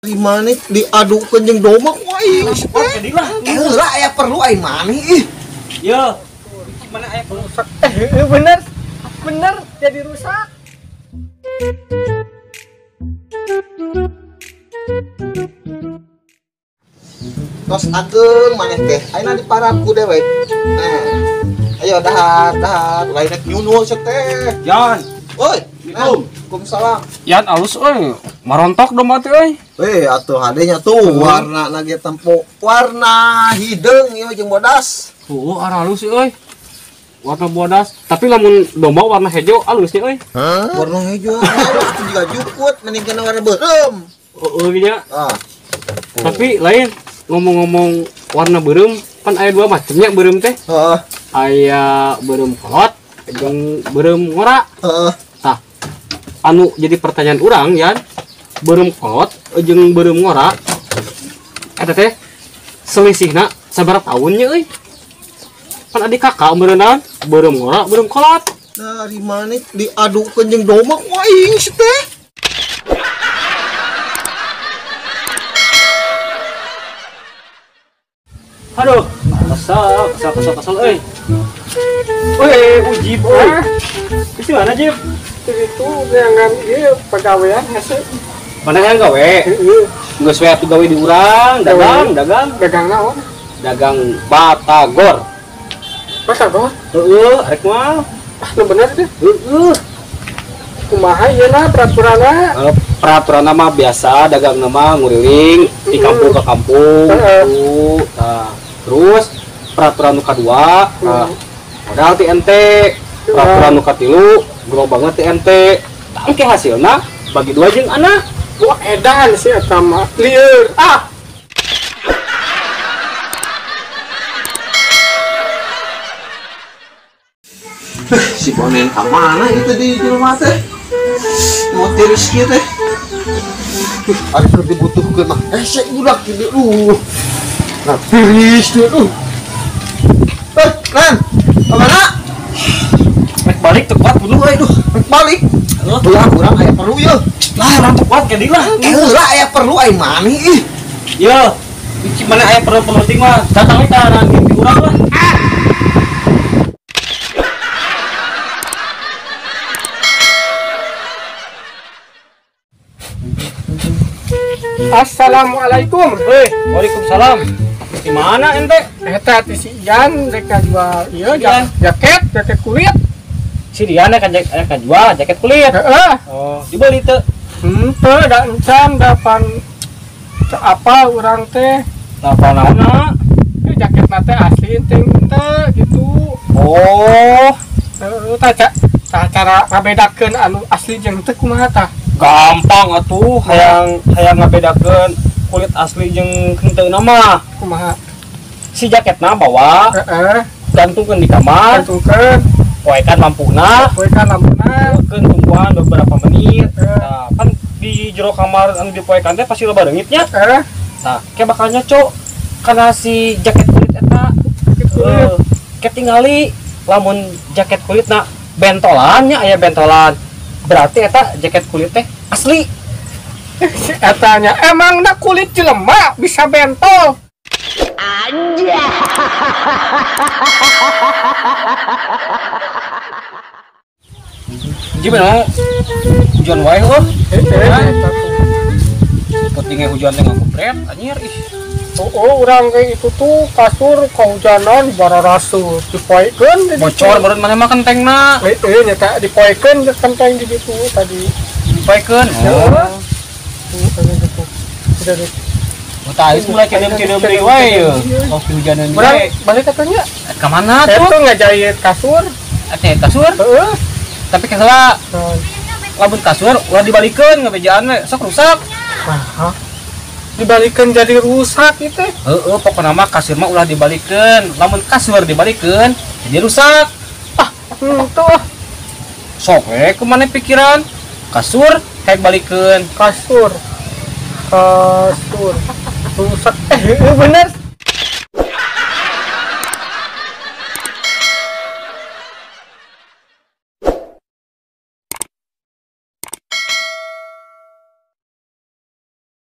Gimana diaduk kencing domak wae jadilah lah aya perlu ai maneh ih ya gimana aya rusak bener jadi rusak. tos ageng maneh teh ayeuna diparabku dewe ayo dahar lain rek nyunul teh Yan oi Waalaikumsalam Yan alus euy marontok domba teh euy atuh hadenya tuh warna lagi tempo warna hideung ieu jeung bodas arah alus euy warna bodas tapi lamun domba warna hijau alusnya euy warna hijau itu juga jukut mending warna beureum nya tapi Oh. lain ngomong-ngomong warna beureum kan aya dua macamnya beureum teh heeh aya beureum kolot jeung beureum ngora heeh tah anu jadi pertanyaan urang Yan beureum kolot jeung beureum ngora eta teh selisihna sabaraha tahunnya euy kan adik kakak berenang beureum ngora beureum kolot dari mana diaduk kencing domak wae teh aduh kesal euy ujib euy itu mana jib Itu jangan ieu pegawaian hese. mana yang gawe geus we atuh gawe di urang dagang Dagang naon? dagang batagor Masa kok? rek moal Nu bener deh. Kumaha ieu na peraturanna? peraturan nama biasa dagang nama nguriling di kampung ke kampung gitu. Nah, terus peraturan nu kadua modal ti ente peraturan nu katilu gro banget ti ente tangke hasilna bagi dua jeung anak Wah edan sih eta mah lieur. si bonen ka mana itu di rumah teh mau tiris kieu teh ari keur dibutuhkeun mah esek budak kieu nah tiris tuh Ren kemana rek balik teu kuat kudu euy rek balik urang aya perlu ye lah urang teu kuat jadi lah lah aya perlu ai maneh ih ye gimana aya perlu ting mah datang we ka nanti urang lah Assalamualaikum. Waalaikumsalam. Di mana ente? Eta ti si Ian rek jual ieu jaket kulit. Si Diana kan jual jaket kulit. Heeh. Oh, dibeli teu. Henteu da encan dapan apa urang teh. Apa naonna? Jaket teh asli teh gitu. Oh, cara ngabedakeun anu asli jeung teu kumaha tah? gampang atuh hayang ngabedakeun kulit asli jeung henteu mah. Kumaha? Si jaketna bawa Heeh. gantungkeun di kamar, Gantungkeun, poekan lampuna, poekan lampuna. keun tungguan beberapa menit. Nah, kan di jero kamar anu dipoekan teh pasti loba reungitnya. Nah, kayak bakal nyocok karena si jaket kulit eta ketingali lamun jaket kulitna bentolannya aya bentolan berarti eta jaket kulit teh asli. Si etanya emang na kulit jelema bisa bentol. Aja. Gimana? Hujan wae pentingnya hujan teh ngakupret anjir ih. Oh, urang kayak itu tuh kasur kehujanan bararasu dipoekeun Bocor baru mana mah kentengna. Nyata dipoekeun ke kenteng di situ tadi. Dipoekeun. Oh. Gitu. Udah deh. Tah itu mulai cidem-cidem deui wae ye. Kopi hujanan deui. Urang balik katanya. Ka mana Saya tuh? tuh ngajahit kasur. Ate kasur. Heeh. Tapi kesala lamun kasur ulah dibalikeun ngabejaan we sok rusak. Nah, dibalikeun jadi rusak itu. Heeh, pokona mah kasur mah ulah dibalikeun. Lamun kasur dibalikeun jadi rusak. Tuh Sok we kemana pikiran? Kasur kayak balikeun. kasur rusak. Bener